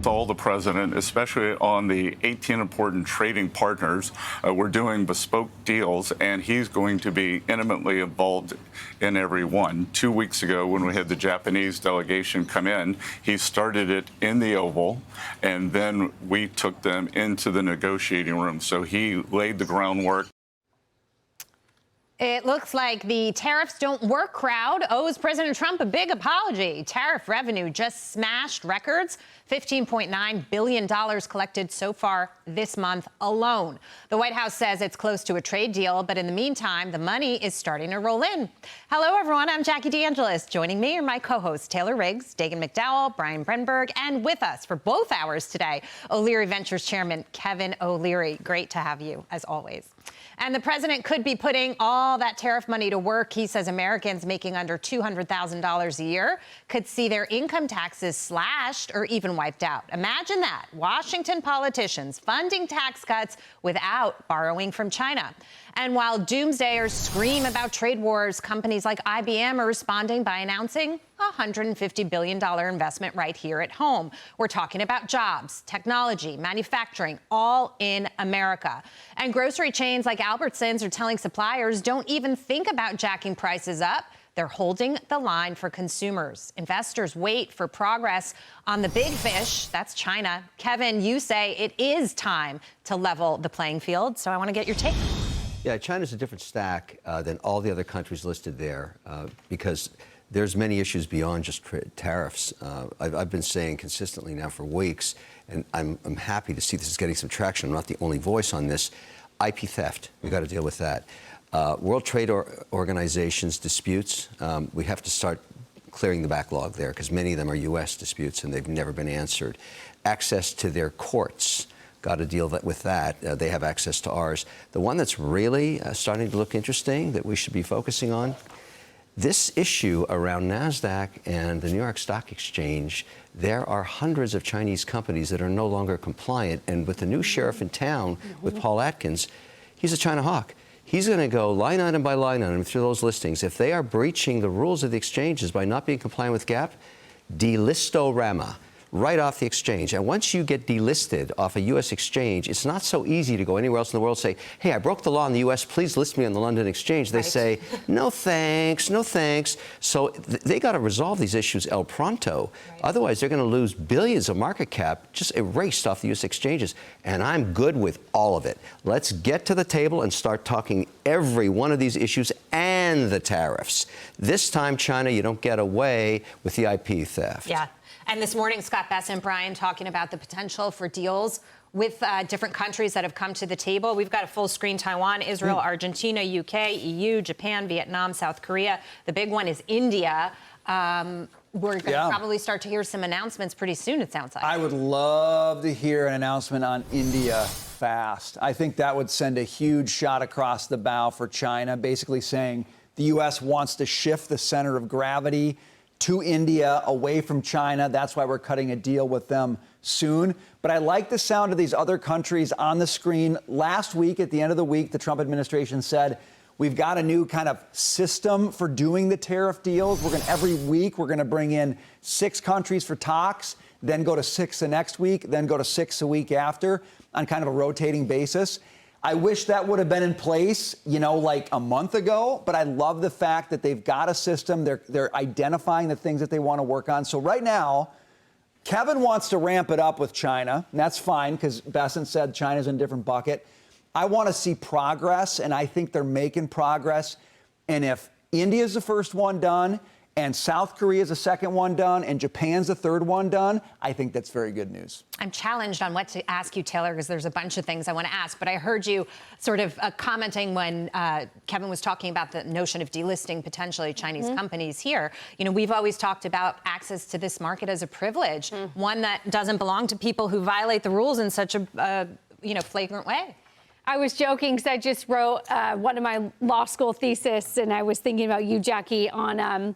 all the president, especially on the 18 important trading partners. We're doing bespoke deals, and he's going to be intimately involved in every one. 2 weeks ago, when we had the Japanese delegation come in, he started it in the Oval, and then we took them into the negotiating room. So he laid the groundwork. It looks like the tariffs don't work crowd owes President Trump a big apology. Tariff revenue just smashed records, $15.9 billion collected so far this month alone. The White House says it's close to a trade deal, but in the meantime, the money is starting to roll in. Hello, everyone. I'm Jackie DeAngelis. Joining me are my co-hosts Taylor Riggs, Dagan McDowell, Brian Brenberg, and with us for both hours today, O'Leary Ventures Chairman Kevin O'Leary. Great to have you, as always. And the president could be putting all that tariff money to work. He says Americans making under $200,000 a year could see their income taxes slashed or even wiped out. Imagine that. Washington politicians funding tax cuts without borrowing from China. And while doomsdayers scream about trade wars, companies like IBM are responding by announcing a $150 billion investment right here at home. We're talking about jobs, technology, manufacturing, all in America. And grocery chains like Albertsons are telling suppliers don't even think about jacking prices up. They're holding the line for consumers. Investors wait for progress on the big fish. That's China. Kevin, you say it is time to level the playing field. So I want to get your take. Yeah, China's a different stack than all the other countries listed there because there's many issues beyond just tariffs. I've been saying consistently now for weeks, and I'm happy to see this is getting some traction. I'm not the only voice on this. IP theft, we've got to deal with that. World Trade Organization's disputes, we have to start clearing the backlog there because many of them are U.S. disputes and they've never been answered. Access to their courts. Got to deal with that. They have access to ours. The one that's really starting to look interesting that we should be focusing on, this issue around NASDAQ and the New York Stock Exchange, there are hundreds of Chinese companies that are no longer compliant. And with the new sheriff in town, with Paul Atkins, he's a China hawk. He's going to go line item by line item through those listings. If they are breaching the rules of the exchanges by not being compliant with GAAP, delistorama. Right off the exchange. And once you get delisted off a U.S. exchange, it's not so easy to go anywhere else in the world and say, hey, I broke the law in the U.S., please list me on the London exchange. They say, no thanks, no thanks. So they got to resolve these issues el pronto. Right. Otherwise, they're going to lose billions of market cap just erased off the U.S. exchanges. And I'm good with all of it. Let's get to the table and start talking every one of these issues and the tariffs. This time, China, you don't get away with the IP theft. Yeah. And this morning, Scott Bess and Brian talking about the potential for deals with different countries that have come to the table. We've got a full screen: Taiwan, Israel, Argentina, UK, EU, Japan, Vietnam, South Korea. The big one is India. We're going to probably start to hear some announcements pretty soon, it sounds like. I would love to hear an announcement on India fast. I think that would send a huge shot across the bow for China, basically saying the U.S. wants to shift the center of gravity to India, away from China. That's why we're cutting a deal with them soon. But I like the sound of these other countries on the screen. Last week, at the end of the week, the Trump administration said, we've got a new kind of system for doing the tariff deals. Every week, we're going to bring in 6 countries for talks, then go to 6 the next week, then go to 6 a week after on kind of a rotating basis. I wish that would have been in place, like a month ago, but I love the fact that they've got a system. They're identifying the things that they want to work on. So right now, Kevin wants to ramp it up with China, and that's fine because Besant said China's in a different bucket. I want to see progress, and I think they're making progress. And if India's the first one done, and South Korea's the second one done, and Japan's the third one done, I think that's very good news. I'm challenged on what to ask you, Taylor, because there's a bunch of things I want to ask. But I heard you sort of commenting when Kevin was talking about the notion of delisting potentially Chinese companies here. We've always talked about access to this market as a privilege, one that doesn't belong to people who violate the rules in such a flagrant way. I was joking because I just wrote one of my law school thesis, and I was thinking about you, Jackie, on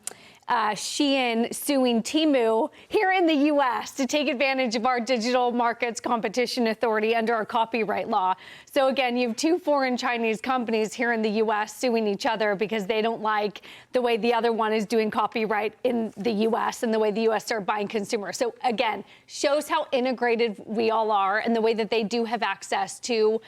Shein suing Temu here in the U.S. to take advantage of our Digital Markets Competition Authority under our copyright law. So again, you have two foreign Chinese companies here in the U.S. suing each other because they don't like the way the other one is doing copyright in the U.S. and the way the U.S. are buying consumers. So again, shows how integrated we all are and the way that they do have access to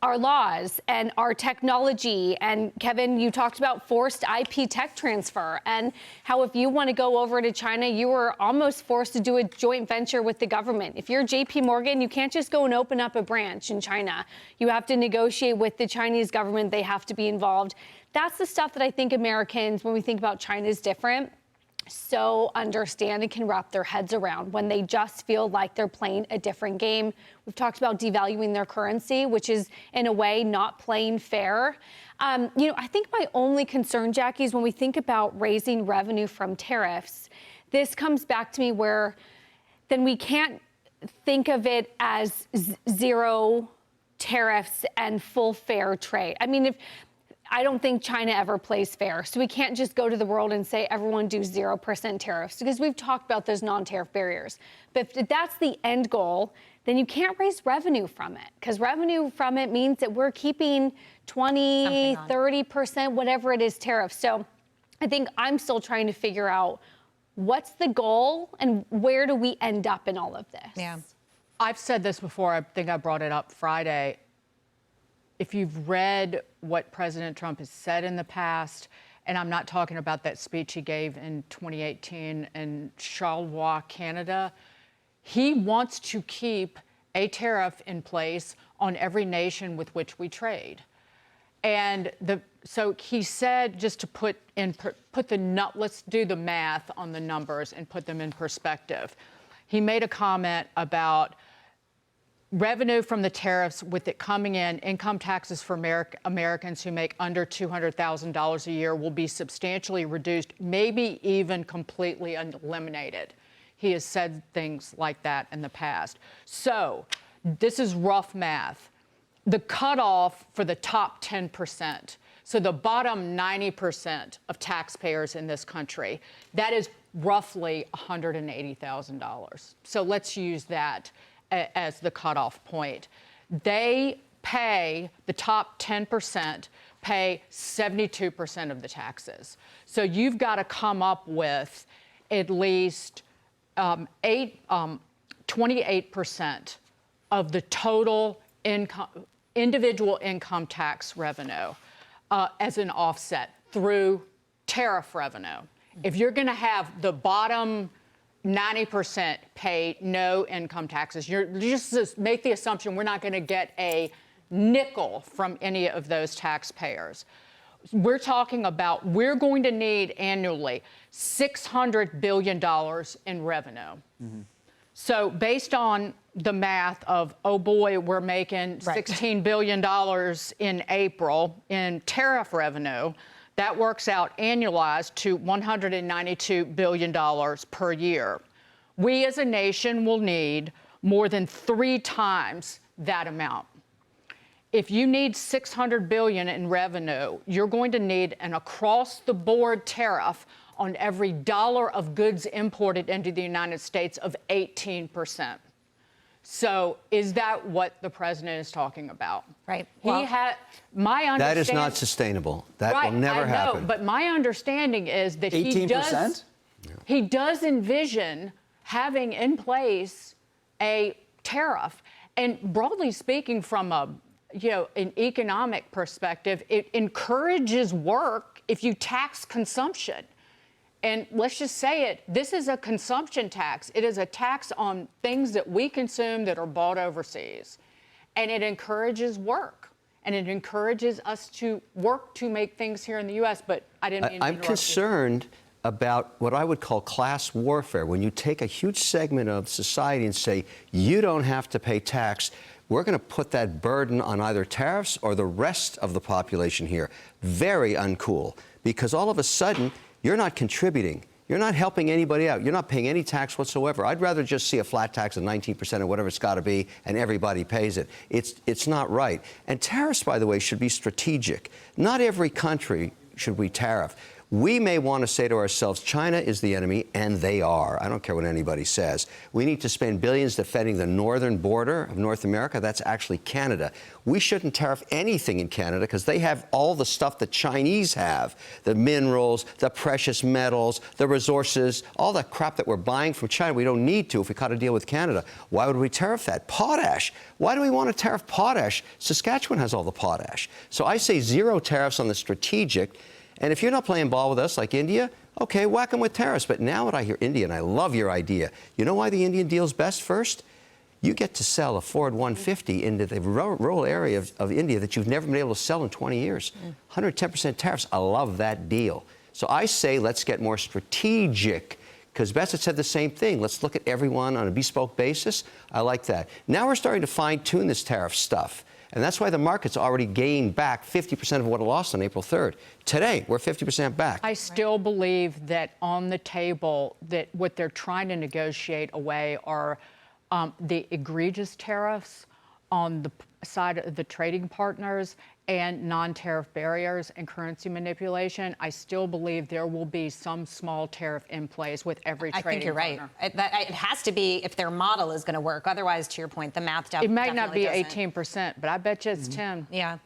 our laws and our technology. And Kevin, you talked about forced IP tech transfer and how if you want to go over to China, you are almost forced to do a joint venture with the government. If you're JP Morgan, you can't just go and open up a branch in China. You have to negotiate with the Chinese government. They have to be involved. That's the stuff that I think Americans, when we think about China, is different, so understand and can wrap their heads around when they just feel like they're playing a different game. We've talked about devaluing their currency, which is in a way not playing fair. I think my only concern, Jackie, is when we think about raising revenue from tariffs, this comes back to me where then we can't think of it as zero tariffs and full fair trade. I mean, I don't think China ever plays fair. So we can't just go to the world and say, everyone do 0% tariffs, because we've talked about those non-tariff barriers. But if that's the end goal, then you can't raise revenue from it, because revenue from it means that we're keeping 20, 30%, whatever it is, tariffs. So I think I'm still trying to figure out what's the goal and where do we end up in all of this? Yeah. I've said this before. I think I brought it up Friday. If you've read what President Trump has said in the past, and I'm not talking about that speech he gave in 2018 in Charleroi, Canada, he wants to keep a tariff in place on every nation with which we trade. And so he said, just to let's do the math on the numbers and put them in perspective. He made a comment about revenue from the tariffs, with it coming in, income taxes for Americans who make under $200,000 a year will be substantially reduced, maybe even completely eliminated. He has said things like that in the past. So this is rough math. The cutoff for the top 10%, so the bottom 90% of taxpayers in this country, that is roughly $180,000. So let's use that as the cutoff point. They pay, the top 10% pay 72% of the taxes. So you've got to come up with at least 28% of the total income, individual income tax revenue as an offset through tariff revenue. If you're going to have the bottom 90% pay no income taxes, you're just make the assumption we're not going to get a nickel from any of those taxpayers. We're talking about we're going to need annually $600 billion in revenue. Mm-hmm. So based on the math of, oh boy, we're making $16 billion in April in tariff revenue, that works out annualized to $192 billion per year. We as a nation will need more than 3 times that amount. If you need $600 billion in revenue, you're going to need an across-the-board tariff on every dollar of goods imported into the United States of 18%. So is that what the president is talking about? Right. Well, my understanding, that is not sustainable. That will never happen. But my understanding is that 18%? he does envision having in place a tariff. And broadly speaking, from an economic perspective, it encourages work if you tax consumption. And let's just say it, this is a consumption tax. It is a tax on things that we consume that are bought overseas. And it encourages work. And it encourages us to work to make things here in the U.S. But I didn't mean to interrupt you. I'm concerned about what I would call class warfare. When you take a huge segment of society and say, you don't have to pay tax, we're going to put that burden on either tariffs or the rest of the population here. Very uncool. Because all of a sudden, you're not contributing. You're not helping anybody out. You're not paying any tax whatsoever. I'd rather just see a flat tax of 19% or whatever it's got to be, and everybody pays it. It's not right. And tariffs, by the way, should be strategic. Not every country should we tariff. We may want to say to ourselves, China is the enemy, and they are. I don't care what anybody says. We need to spend billions defending the northern border of North America. That's actually Canada. We shouldn't tariff anything in Canada because they have all the stuff the Chinese have, the minerals, the precious metals, the resources, all that crap that we're buying from China. We don't need to if we cut a deal with Canada. Why would we tariff that? Potash. Why do we want to tariff potash? Saskatchewan has all the potash. So I say zero tariffs on the strategic. And if you're not playing ball with us like India, okay, whack them with tariffs. But now when I hear India, and I love your idea, you know why the Indian deal's best first? You get to sell a Ford 150 into the rural area of India that you've never been able to sell in 20 years. 110% tariffs. I love that deal. So I say let's get more strategic, because Bassett said the same thing. Let's look at everyone on a bespoke basis. I like that. Now we're starting to fine-tune this tariff stuff. And that's why the market's already gained back 50% of what it lost on April 3rd. Today, we're 50% back. I still believe that on the table, that what they're trying to negotiate away are the egregious tariffs on the side of the trading partners and non-tariff barriers and currency manipulation. I still believe there will be some small tariff in place with every trading partner. I think you're right. It has to be if their model is going to work. Otherwise, to your point, the math definitely It might not be doesn't. 18%, but I bet you it's 10. Yeah.